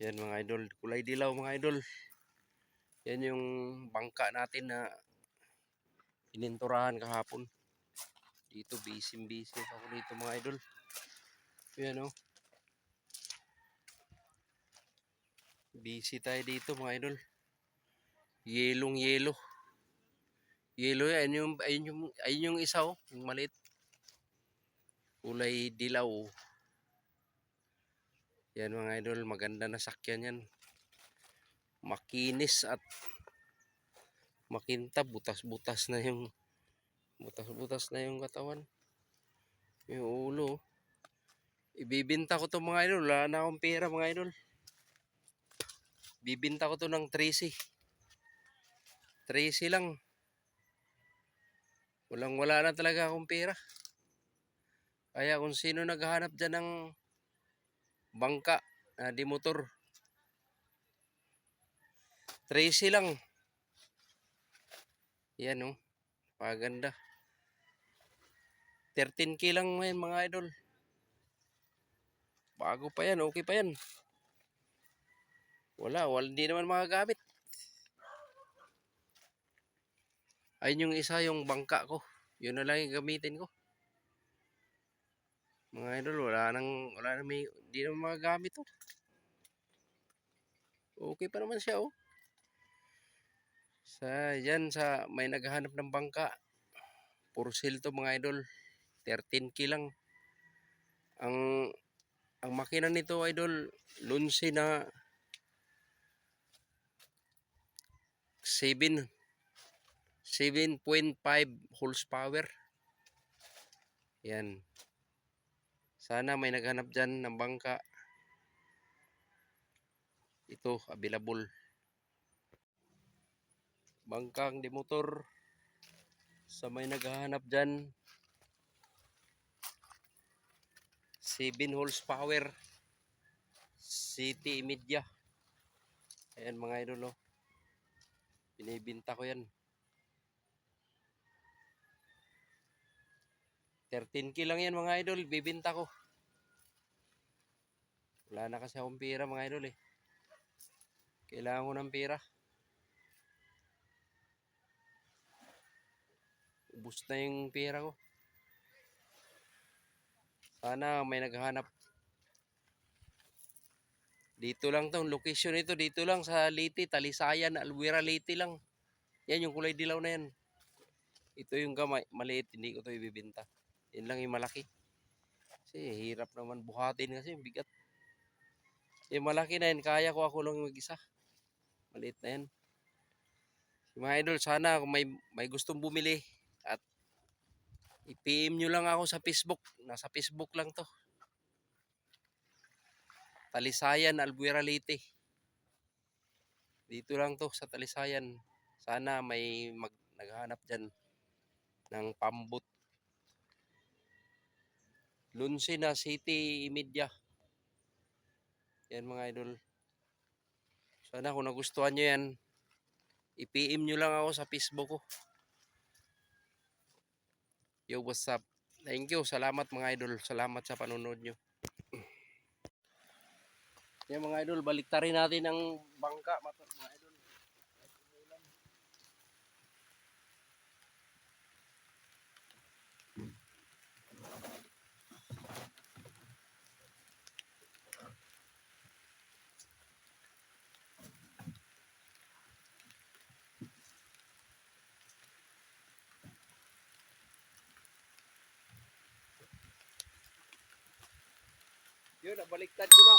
Yan mga idol, kulay dilaw mga idol. Yan yung bangka natin na pininturahan kahapon. Dito busy ako dito mga idol. Yan o. Busy tayo dito mga idol. Yelong yelo. Yelo yan, ayun yung isa o, yung maliit. Kulay dilaw. Yan mga idol, maganda na sakyan yan. Makinis at makintab, butas-butas na yung katawan. Yung ulo. Ibibinta ko to mga idol, wala na akong pera mga idol. Bibinta ko to ng 13. 13 lang. Wala na talaga akong pera. Kaya kung sino naghahanap dyan ng bangka na di motor, 13 lang. Yan o. Paganda. 13K lang ngayon mga idol. Bago pa yan, okay pa yan. Wala, hindi naman magagamit. Ayun yung isa, yung bangka ko. Yun na lang yung gamitin ko. Mga idol, wala na hindi naman magagamit to. Okay pa naman siya oh. Sa may naghahanap ng bangka. For sale to mga idol. 13K lang. Ang makina nito idol, Lunsi na 7.5 horsepower. Yan. Sana may naghanap dyan ng bangka. Ito, available. Bangkang di motor. Sa may naghahanap dyan. 7 horsepower. City Media. Ayan mga idol oh. Binibinta ko yan. 13K lang yan mga idol. Bibinta ko. Wala na kasi akong pera mga idol eh. Kailangan ko ng pera. Ubus na yung pera ko. Sana may naghahanap. Dito lang to, location ito dito lang sa Leyte, Talisayan, Albuera, Leyte lang. Yan yung kulay dilaw na yan. Ito yung maliit, hindi ko to ibibenta. Yan lang yung malaki. Kasi hirap naman buhatin kasi bigat. Yung malaki na yan, kaya ko ako lang mag-isa. Maliit na yan. Mga idol, sana kung may gustong bumili at i-PM nyo lang ako sa Facebook. Nasa Facebook lang to. Talisayan, Albuera, Leyte. Dito lang to sa Talisayan. Sana may naghahanap dyan ng pambot. Lunsi na City Media. Yan mga idol. Sana kung nagustuhan nyo yan, i-PM nyo lang ako sa Facebook ko. Yo, what's up? Thank you. Salamat mga idol. Salamat sa panonood nyo. Yan mga idol, baliktarin natin ang bangka mga idol. Yun, nabaliktad ko na.